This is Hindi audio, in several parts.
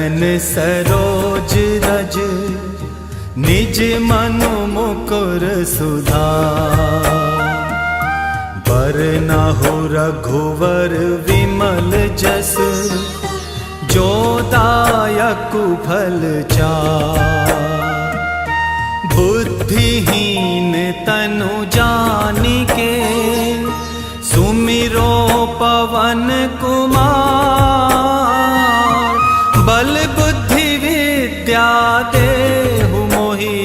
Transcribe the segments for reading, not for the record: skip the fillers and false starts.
चरण सरोज रज निज मनु मुकुर सुधार। बरनहु रघुवर विमल जस जो दायक फल चार। बुद्धिहीन तनु जानिके सुमिरो पवन कुमार। बल बुद्धि विद्या देहु मोहि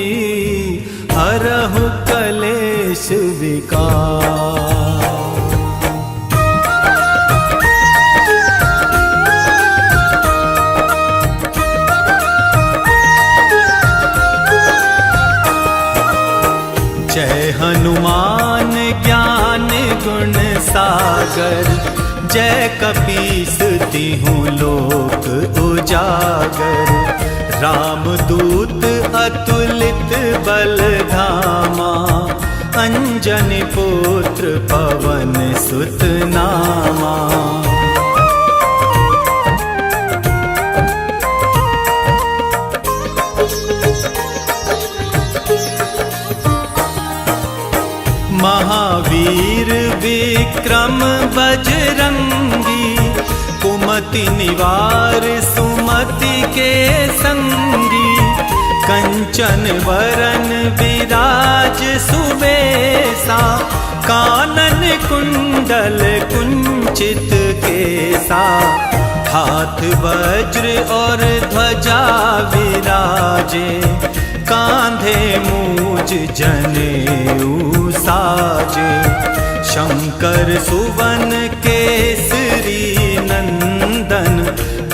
हरहु कलेश विकार। जय हनुमान ज्ञान गुण सागर। जय कपीस तिहु लोक उजागर। रामदूत अतुलित बल धामा। अंजनी पुत्र पवन सुत नामा। महावीर विक्रम बजरंगी। कुमति निवार सुमति के संगी। कंचन वरन विराज सुबेसा। कानन कुंडल कुंचित केसा। हाथ वज्र और ध्वजा विराजे। कांधे मूज जनेऊ साजे। शंकर सुवन केसरी नंदन।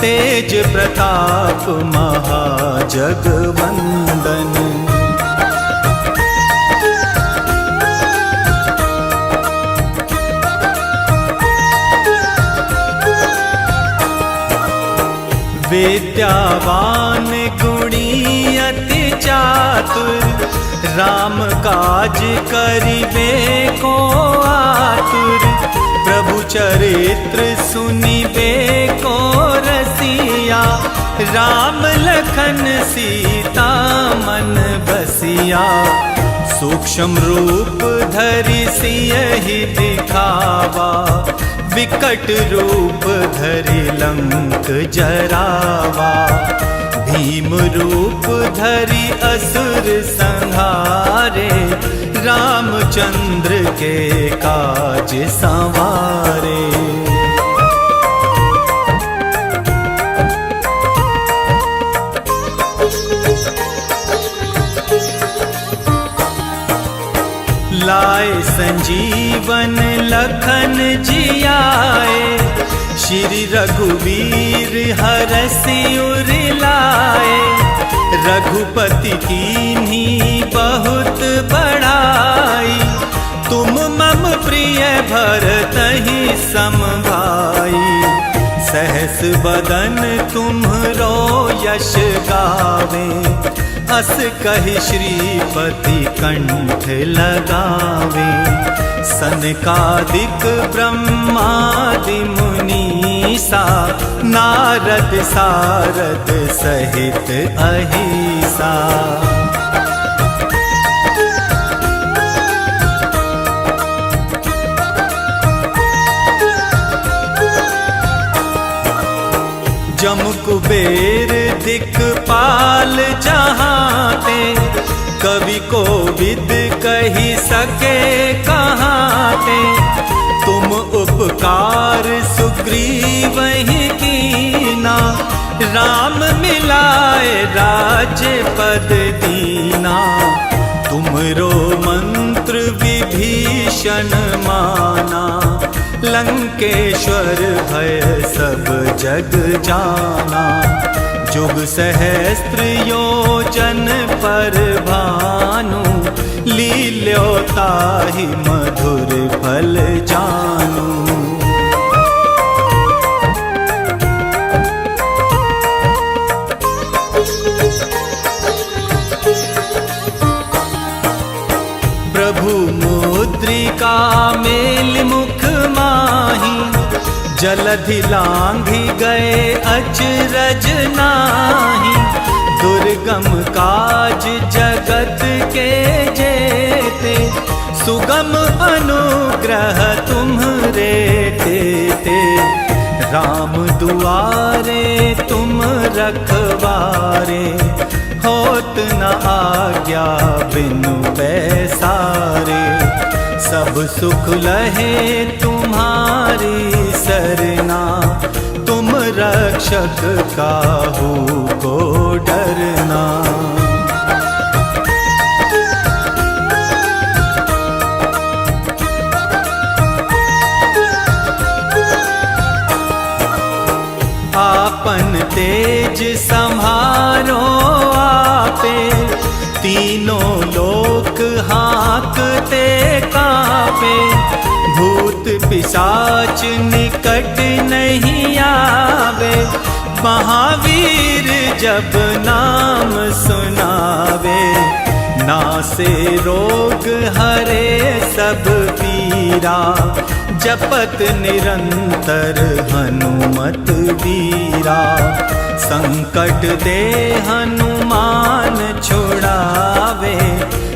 तेज प्रताप महाजगवंदन। विद्यावान गुणी अति चातुर। राम काज करिबे को आतुर। प्रभु चरित्र सुनिबे को रसिया। राम लखन सीता मन बसिया। सूक्ष्म रूप धरि सियहि दिखावा। विकट रूप धरि लंक जरावा। भीम रूप धरि असुर संहारे। रामचंद्र के काज संवारे। लाए संजीवन लखन जियाए। श्री रघुवीर हरषि उर लाए। रघुपति कीन्ही बहुत बड़ाई। तुम मम प्रिय भरतहि सम भाई। सहस बदन तुम्हरो यश गावे। अस कहि श्रीपति कंठ लगावे। सनकादिक ब्रह्मादि मुनीसा। नारद सारद सहित अहिसा। जम कुबेर दिक्पाल जहाते। कवि को विद कही सके कहाते। तुम उपकार सुग्रीवहि कीना। राम मिलाए राज्य पद दीना। तुमरो मंत्र विभीषण माना। लंकेश्वर भय सब जग जाना। जुग सहस्त्र योजन पर भानु। लील्योताहि मधुर फल जानू। प्रभु मुद्रिका मेल मुख माही। जलधि लांघि गए अचरज नाही। दुर्गम काज जगत के जेते, सुगम अनुग्रह तुम्हरे तेते। राम दुआरे तुम रखवारे, होत न आज्ञा बिनु पैसारे। सब सुख लहे तुम्हारी सरना, तुम रक्षक काहू को डरना। आपन तेज सम्हारो आपे, तीनों लोक हाँकते कापे। भूत पिशाच निकट नहीं आवे, महावीर जब नाम सुनावे। नासे रोग हरे सब पीरा, जपत निरंतर हनुमत वीरा। संकट दे हनुमान छुड़ावे,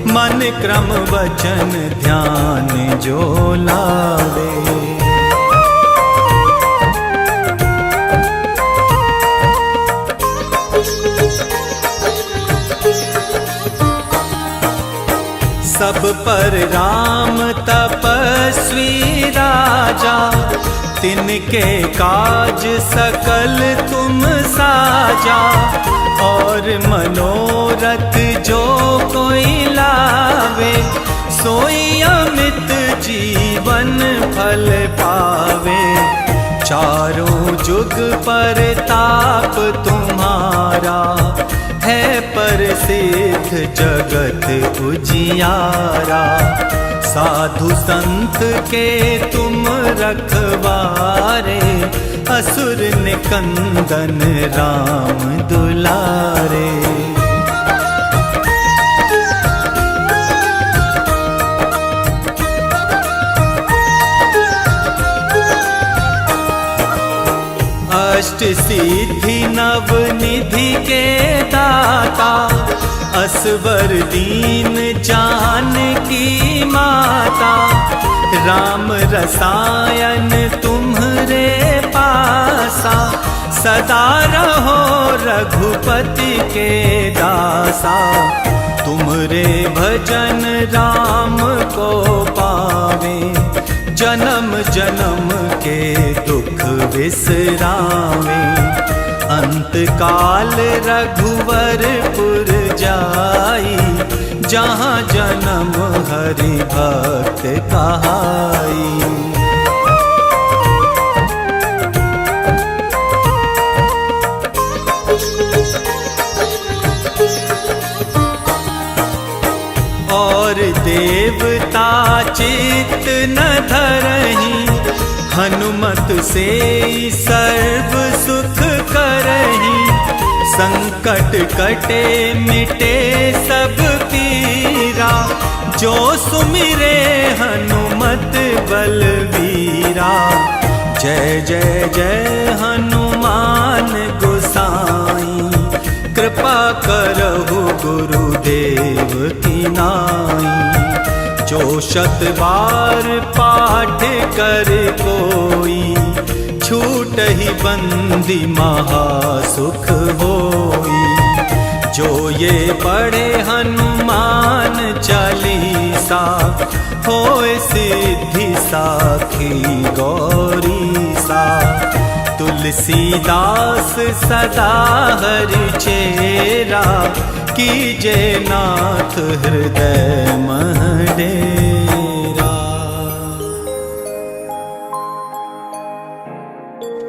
मन क्रम वचन ध्यान जो लावे। सब पर राम तपस्वी राजा, तिनके काज सकल तुम साजा। और मनोरथ जो कोई लावे, सोई अमित जीवन फल पावे। चारों जुग पर ताप तुम्हारा, है प्रसिद्ध जगत उजियारा। साधु संत के तुम रखवारे, असुर निकंदन राम दुलारे। अष्ट सिद्धि नव निधि के दाता, असवर दीन जानकी माता। राम रसायन तुम्हरे पासा, सदा रहो रघुपति के दासा। तुमरे भजन राम को पावे, जन्म जन्म के दुख विसरावे। अंत काल रघुवरपुर जाई, जहाँ जन्म हरि भक्त कहाई। और देवता चित्त न धरहीं, हनुमत से सर्व सुख करहीं। संकट कटे मिटे सब पीरा, जो सुमिरे हनुमत बलवीरा। जय जय जय हनुमान गोसाई, कृपा करहु गुरुदेव की नाई। जो शत बार पाठ कर कोई, छूटहि बंदी महासुख होई। जो ये पढ़े हनुमान चालीसा, होए सिद्धि साखी गौरी सा। तुलसीदास सदा हरि चेरा, कीजे नाथ हृदय मह डेरा।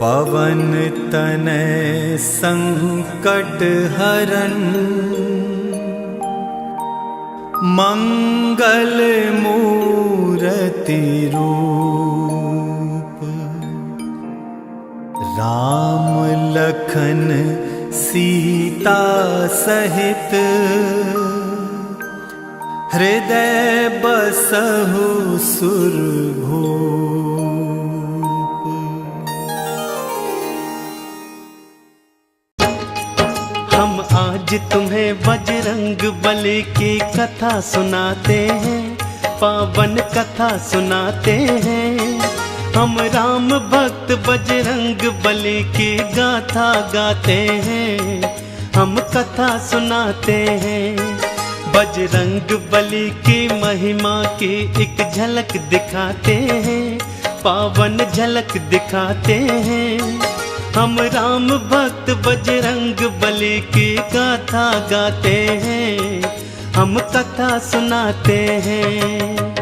पवन तनय संकट हरन, मंगल मूरति रूप। राम लखन सीता सहित, हृदय बसहु सुरभूप। हम आज तुम्हें बजरंग बली की कथा सुनाते हैं, पावन कथा सुनाते हैं। हम राम भक्त बजरंग बली की गाथा गाते हैं, हम कथा सुनाते हैं। बजरंग बली की महिमा की एक झलक दिखाते हैं, पावन झलक दिखाते हैं। हम राम भक्त बजरंग बली की गाथा गाते हैं, हम कथा सुनाते हैं।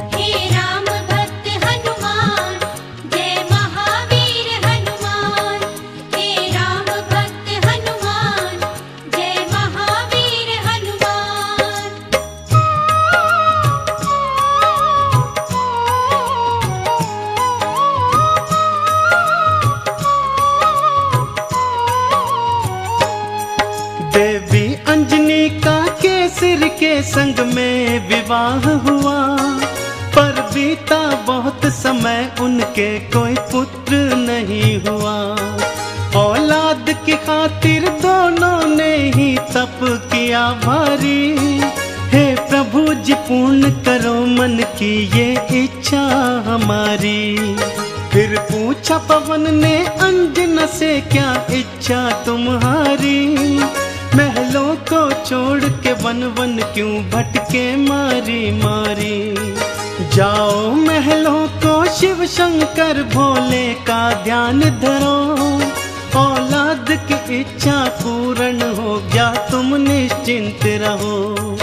देवी अंजनी का केसर के संग में विवाह हुआ, पर बीता बहुत समय उनके कोई पुत्र नहीं हुआ। औलाद की खातिर दोनों ने ही तप किया भारी, हे प्रभु जी पूर्ण करो मन की ये इच्छा हमारी। फिर पूछा पवन ने अंजना से क्या इच्छा तुम्हारी, महलों को छोड़ के वन वन क्यों भटके मारी मारी। जाओ महलों को शिव शंकर भोले का ध्यान धरो, औलाद की इच्छा पूर्ण हो गया तुम निश्चिंत रहो।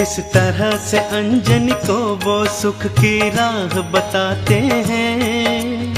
इस तरह से अंजनी को वो सुख की राह बताते हैं।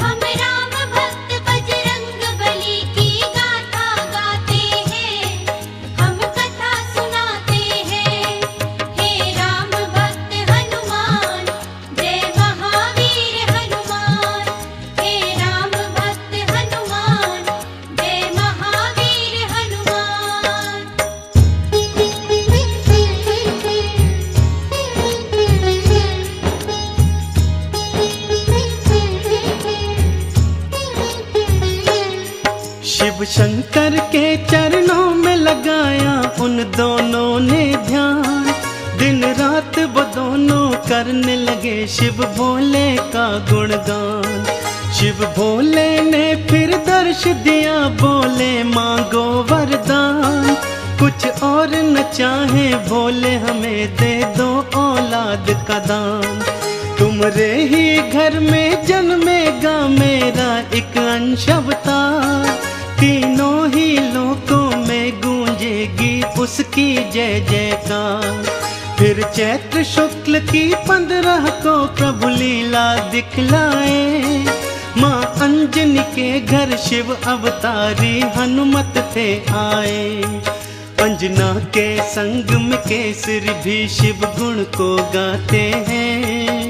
शिव शंकर के चरणों में लगाया उन दोनों ने ध्यान, दिन रात वो दोनों करने लगे शिव भोले का गुणगान। शिव भोले ने फिर दर्श दिया, बोले मांगो वरदान, कुछ और न चाहे भोले हमें दे दो औलाद का दान। तुम्हारे ही घर में जन्मेगा मेरा एक अंश अवतार, तीनों ही लोकों में गूंजेगी उसकी जय जयकार। फिर चैत्र शुक्ल की 15 को प्रभु लीला दिखलाए, माँ अंजनी के घर शिव अवतारी हनुमत थे आए। अंजना के संग में केसरी भी शिव गुण को गाते हैं।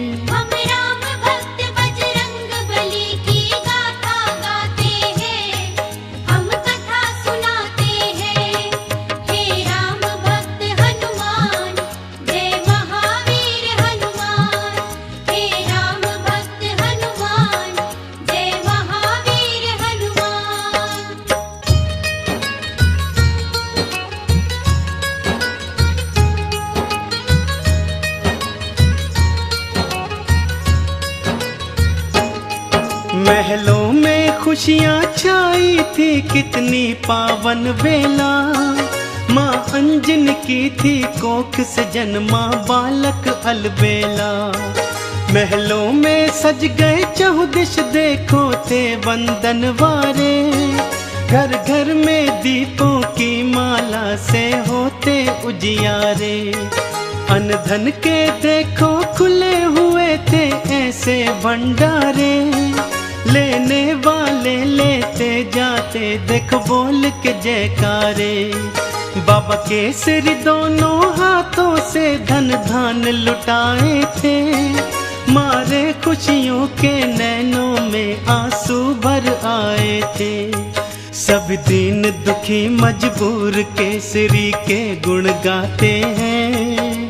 महलों में खुशियाँ छाई थी कितनी पावन बेला, माँ अंजनी की थी कोख से जन्मा बालक अलबेला। महलों में सज गए चहुदिश देखो थे वंदन वारे, घर घर में दीपों की माला से होते उजियारे। अन्न धन के देखो खुले हुए थे ऐसे भंडारे, लेने वाले लेते जाते देख बोल के जयकारे। बाबा केसरी दोनों हाथों से धन धान लुटाए थे, मारे खुशियों के नैनों में आंसू भर आए थे। सब दीन दुखी मजबूर केसरी के गुण गाते हैं।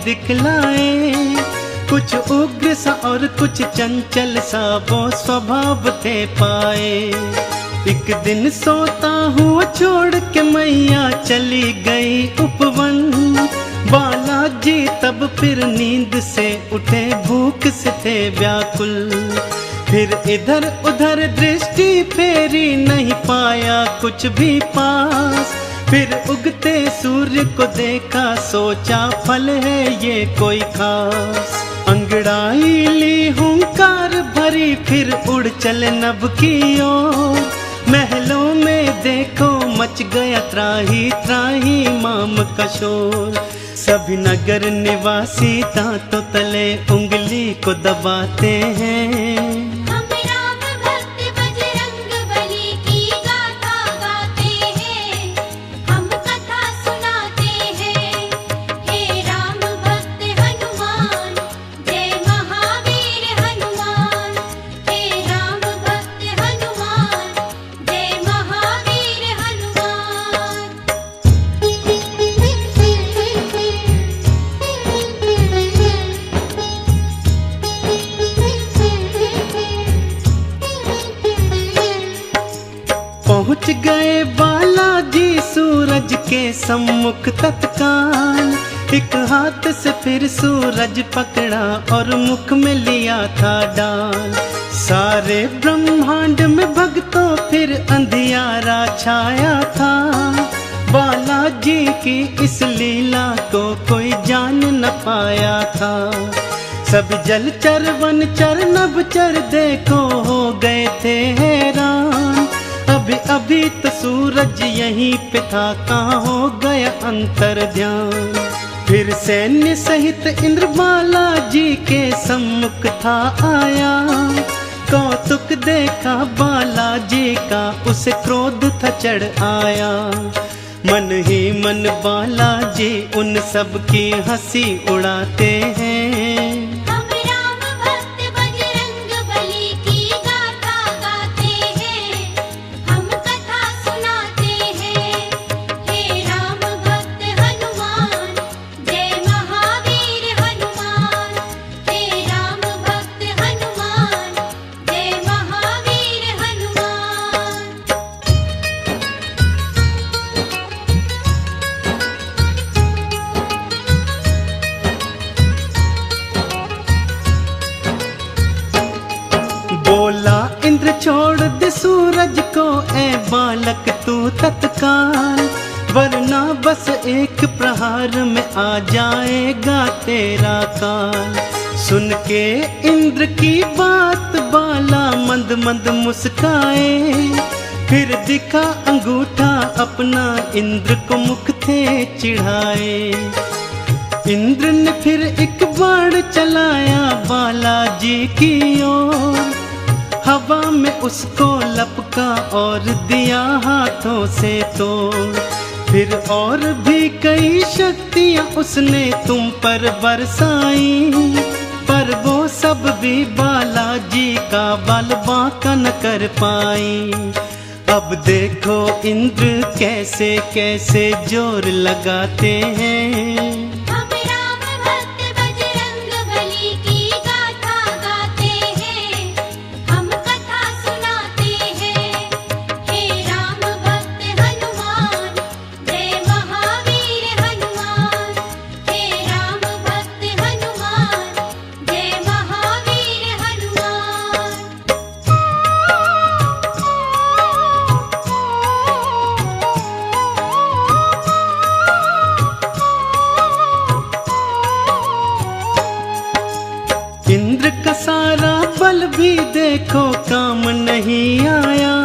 दिखलाए। कुछ उग्र सा और कुछ चंचल सा वो स्वभाव थे पाए। एक दिन सोता हुआ छोड़ के मैया चली गई उपवन। बालाजी तब फिर नींद से उठे, भूख से थे व्याकुल। फिर इधर उधर दृष्टि फेरी, नहीं पाया कुछ भी पास। फिर उगते सूर्य को देखा, सोचा फल है ये कोई खास। अंगड़ाई ली हुंकार भरी, फिर उड़ चले नभ की ओर। महलों में देखो मच गया त्राही त्राही माम का शोर। सभी नगर निवासी दांतों तले उंगली को दबाते हैं। हम राम भक्त बजरंग बली की गाथा गाते हैं, हम कथा सुनाते हैं। हे राम भक्त हनुमान, जय महावीर हनुमान। हे राम भक्त हनुमान, जय महावीर हनुमान। पहुँच गए बालाजी सूरज के सम्मुख तत्काल। एक हाथ से फिर सूरज पकड़ा और मुख में लिया था डाल। सारे ब्रह्मांड में भक्तों फिर अंधियारा छाया था। बालाजी की इस लीला को कोई जान न पाया था। सब जलचर वनचर नभचर देखो हो गए थे हैरान। अभी अभी तो सूरज यहीं पे था, कहाँ हो गया अंतर ध्यान। फिर सैन्य सहित इंद्र बालाजी के सम्मुख था आया। कौतुक देखा बालाजी का, उसे क्रोध था चढ़ आया। मन ही मन बालाजी उन सब की हंसी उड़ाते हैं। हम राम भक्त बजरंग बली की गाथा गाते हैं, हम कथा सुनाते हैं। हे राम भक्त हनुमान, जय महावीर हनुमान। हे राम भक्त हनुमान, जय महावीर हनुमान। बोला इंद्र छोड़ दे सूरज को, ए बालक तू तत्काल। वरना बस एक प्रहार में आ जाएगा तेरा काल। सुन के इंद्र की बात बाला मंद मंद मुस्काए। फिर दिखा अंगूठा अपना, इंद्र को मुख थे चिढ़ाए। इंद्र ने फिर एक बाण चलाया बालाजी की ओर। हवा में उसको लपका और दिया हाथों से तोड़। फिर और भी कई शक्तियां उसने तुम पर बरसाई। पर वो सब भी बालाजी का बल बांका न कर पाई। अब देखो इंद्र कैसे कैसे जोर लगाते हैं। हम राम भक्त बजरंग बली की गाथा गाते हैं, हम कथा सुनाते हैं। हे राम भक्त हनुमान, जय महावीर हनुमान। हे राम भक्त हनुमान, जय महावीर हनुमान। इंद्र का सारा बल भी देखो काम नहीं आया।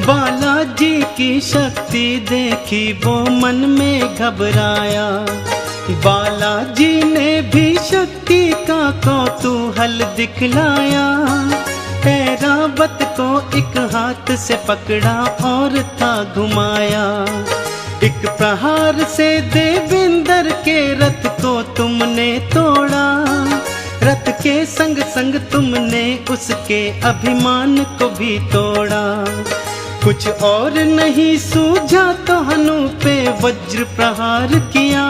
बालाजी की शक्ति देखी वो मन में घबराया। बालाजी ने भी शक्ति का कौतूहल दिखलाया। ऐरावत को एक हाथ से पकड़ा और था घुमाया। एक प्रहार से देवेंद्र के रथ को तुमने तोड़ा। रथ के संग संग तुमने उसके अभिमान को भी तोड़ा। कुछ और नहीं सूझा तो हनु पे वज्र प्रहार किया।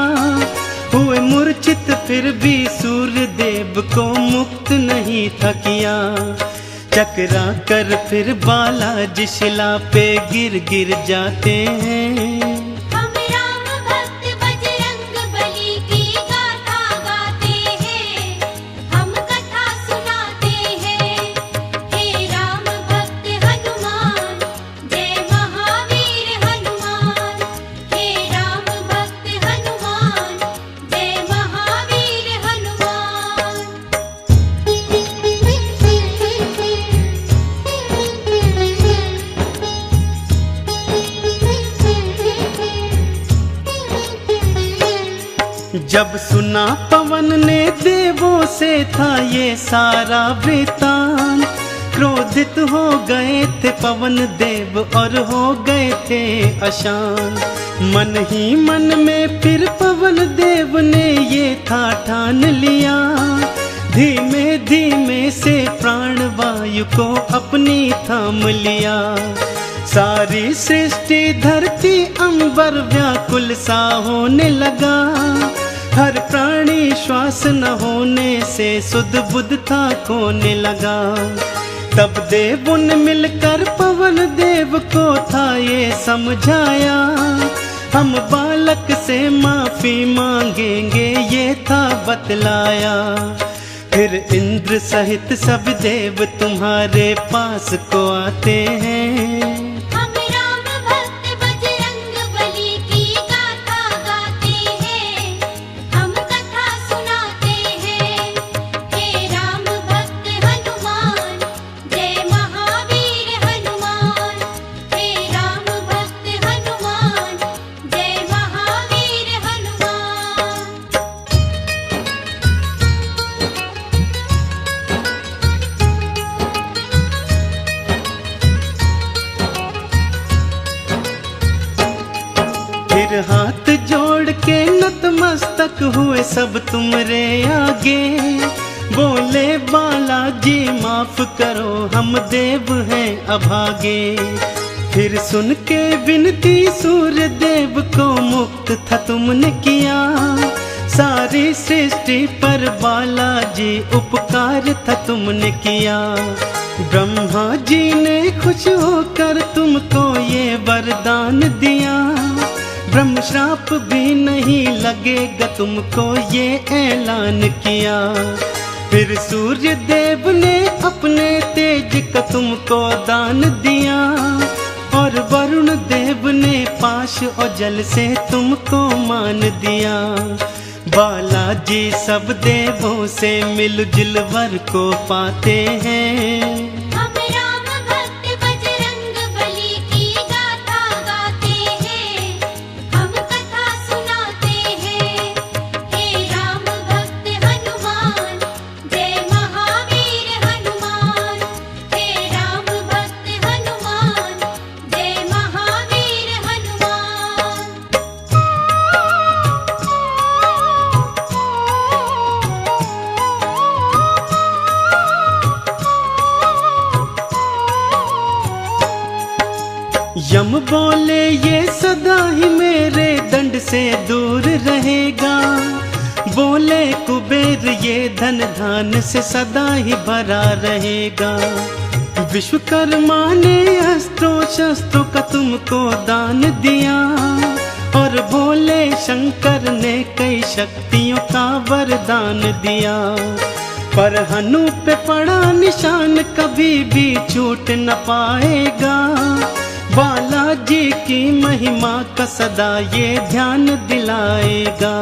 हुए मूर्छित फिर भी सूर्य देव को मुक्त नहीं था किया। चकरा कर फिर बालाजी शिला पे गिर गिर जाते हैं। हम राम भक्त बजरंग बली की गाथा गाते हैं, हम कथा सुनाते हैं। हे राम भक्त हनुमान, जय महावीर हनुमान। हे राम भक्त हनुमान, जय महावीर हनुमान। जब सुना पवन ने देवों से था ये सारा वृतांत, क्रोधित हो गए थे पवन देव और हो गए थे अशांत। मन ही मन में फिर पवन देव ने ये था ठान लिया, धीमे धीमे से प्राण वायु को अपनी थाम लिया। सारी सृष्टि धरती अंबर व्याकुल सा होने लगा, हर प्राणी श्वास न होने से सुध बुध था खोने लगा। तब देवों ने मिलकर पवन देव को था ये समझाया, हम बालक से माफी मांगेंगे ये था बतलाया। फिर इंद्र सहित सब देव तुम्हारे पास को आते हैं। हम राम भक्त बजरंग बली की गाथा गाते हैं, हम कथा सुनाते हैं। हे राम भक्त हनुमान, जय महावीर हनुमान। हे राम भक्त हनुमान, जय महावीर हनुमान। फिर हाथ जोड़ के नतमस्तक हुए सब तुमरे आगे, बोले बालाजी माफ करो हम देव हैं अभागे। फिर सुन के विनती सूर्य देव को मुक्त था तुमने किया, सारी सृष्टि पर बालाजी उपकार था तुमने किया। ब्रह्मा जी ने खुश होकर तुमको ये वरदान दिया, ब्रह्म श्राप भी नहीं लगेगा तुमको ये ऐलान किया। फिर सूर्य देव ने अपने तेज का तुमको दान दिया, और वरुण देव ने पाश और जल से तुमको मान दिया। बालाजी सब देवों से मिलजुल वर को पाते हैं। हम राम भक्त बजरंग बली की गाथा गाते हैं, हम कथा सुनाते हैं। हे राम भक्त हनुमान, जय महावीर हनुमान। हे राम भक्त हनुमान, जय महावीर हनुमान। यम बोले ये सदा ही मेरे दंड से दूर रहेगा, बोले कुबेर ये धन धान से सदा ही भरा रहेगा। विश्वकर्मा ने अस्त्रों शस्त्रों का तुमको दान दिया, और भोले शंकर ने कई शक्तियों का वरदान दिया। पर हनु पे पड़ा निशान कभी भी छूट न पाएगा, बालाजी की महिमा का सदा ये ध्यान दिलाएगा।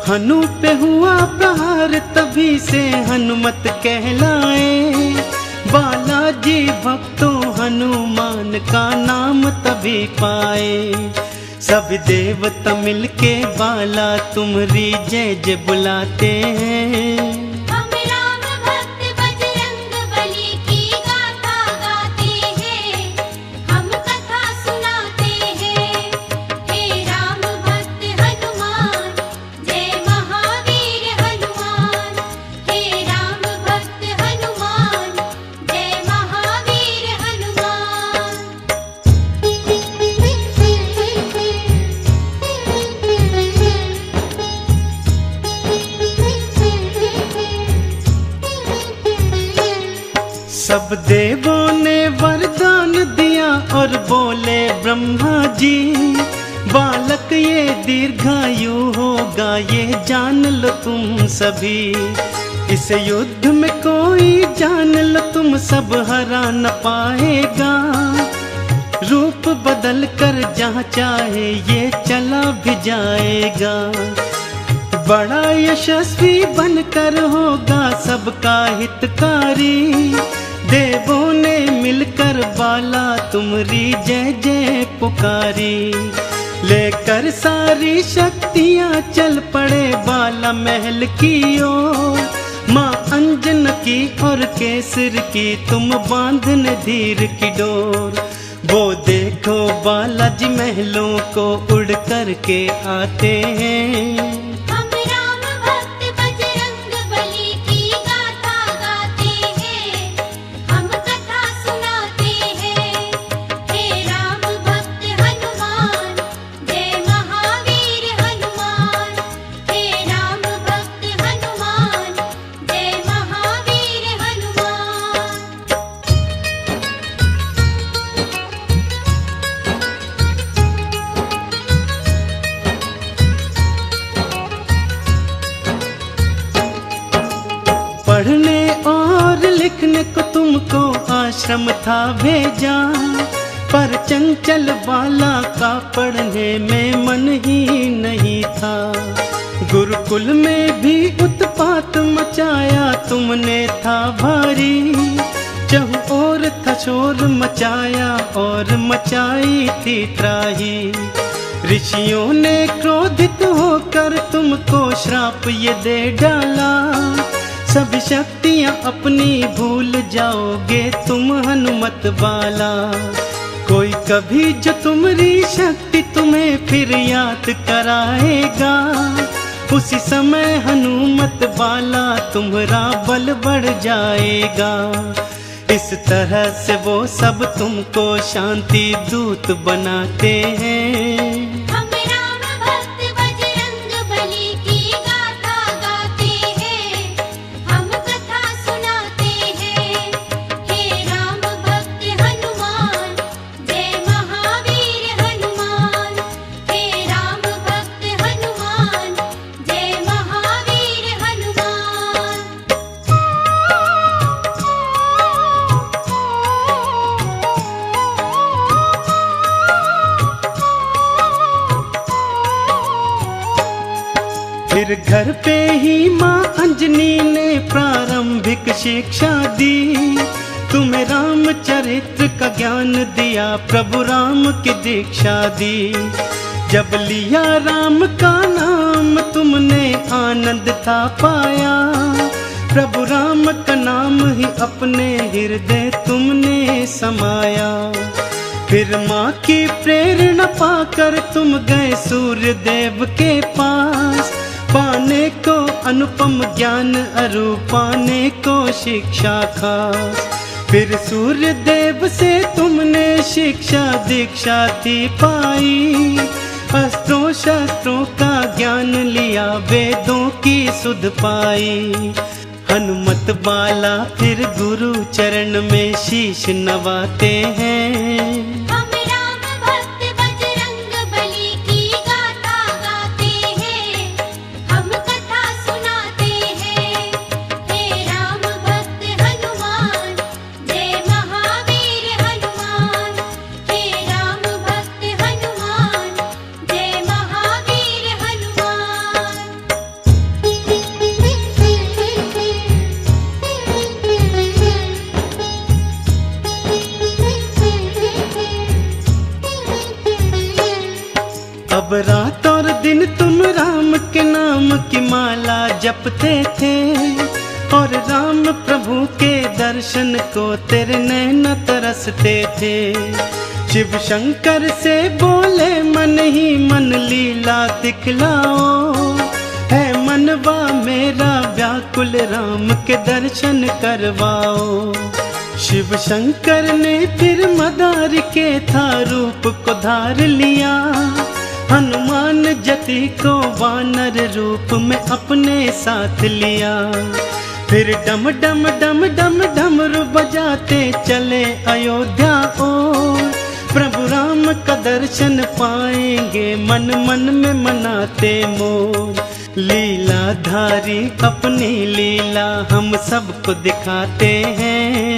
हनु पे हुआ प्रहार तभी से हनुमत कहलाए, बालाजी भक्तों हनुमान का नाम तभी पाए। सब देवता मिलके बाला तुम्हारी जय जय बुलाते हैं। हम राम भक्त बजरंग बली की गाथा गाते हैं, हम कथा सुनाते हैं। हे राम भक्त हनुमान, जय महावीर हनुमान। हे राम भक्त हनुमान, जय महावीर हनुमान। सब देवों ने वरदान दिया और बोले ब्रह्मा जी, बालक ये दीर्घायु होगा, ये जान लो तुम सभी। इस युद्ध में कोई जान लो तुम सब हरा न पाएगा, रूप बदल कर जहाँ चाहे ये चला भी जाएगा। बड़ा यशस्वी बनकर होगा सबका हितकारी, देवों ने मिलकर बाला तुमरी जय जय पुकारी। लेकर सारी शक्तियाँ चल पड़े बाला महल की ओर, माँ अंजन की और केसर की तुम बांधने धीर की डोर। वो देखो बालाजी महलों को उड़ कर के आते हैं, हम राम भक्त बजरंग बली की गाथा गाते हैं, हम कथा सुनाते हैं। हे राम भक्त हनुमान, जय महावीर हनुमान। हे राम भक्त हनुमान, जय महावीर हनुमान। पढ़ने और लिखने को तुमको आश्रम था भेजा, पर चंचल बाला का पढ़ने में मन ही नहीं था। गुरुकुल में भी उत्पात मचाया तुमने था भारी, चहु ओर था शोर मचाया और मचाई थी त्राही। ऋषियों ने क्रोधित होकर तुमको श्राप ये दे डाला, सभी शक्तियाँ अपनी भूल जाओगे तुम हनुमत बाला। कोई कभी जो तुम्हारी शक्ति तुम्हें फिर याद कराएगा, उसी समय हनुमत बाला तुम्हारा बल बढ़ जाएगा। इस तरह से वो सब तुमको शांति दूत बनाते हैं। हम राम भक्त बजरंग बली की गाथा गाते हैं, हम कथा सुनाते हैं। हे राम भक्त हनुमान, जय महावीर हनुमान। हे राम भक्त हनुमान, जय महावीर हनुमान। फिर घर पे ही माँ अंजनी ने प्रारंभिक शिक्षा दी, तुम्हें रामचरित्र का ज्ञान दिया, प्रभु राम की दीक्षा दी। जब लिया राम का नाम तुमने आनंद था पाया, प्रभु राम का नाम ही अपने हृदय तुमने समाया। फिर माँ की प्रेरणा पाकर तुम गए सूर्य देव के पास, पाने को अनुपम ज्ञान अरु पाने को शिक्षा खास। फिर सूर्य देव से तुमने शिक्षा दीक्षा थी पाई, अस्त्रों शस्त्रों का ज्ञान लिया, वेदों की सुध पाई। हनुमत बाला फिर गुरु चरण में शीश नवाते हैं। हम राम भक्त बजरंग बली की गाथा गाते हैं, हम कथा सुनाते हैं। हे राम भक्त हनुमान, जय महावीर हनुमान। हे राम भक्त हनुमान, जय महावीर हनुमान। अब रात और दिन तुम राम के नाम की माला जपते थे, और राम प्रभु के दर्शन को तेरे नैन तरसते थे। शिव शंकर से बोले मन ही मन लीला दिखलाओ, है मनवा मेरा व्याकुल राम के दर्शन करवाओ। शिव शंकर ने फिर मदार के था रूप को धार लिया, हनुमान जति को वानर रूप में अपने साथ लिया। फिर डम डम डम डम डमरू बजाते चले अयोध्या ओर। प्रभु राम का दर्शन पाएंगे मन मन में मनाते मोर। लीलाधारी अपनी लीला हम सबको दिखाते हैं।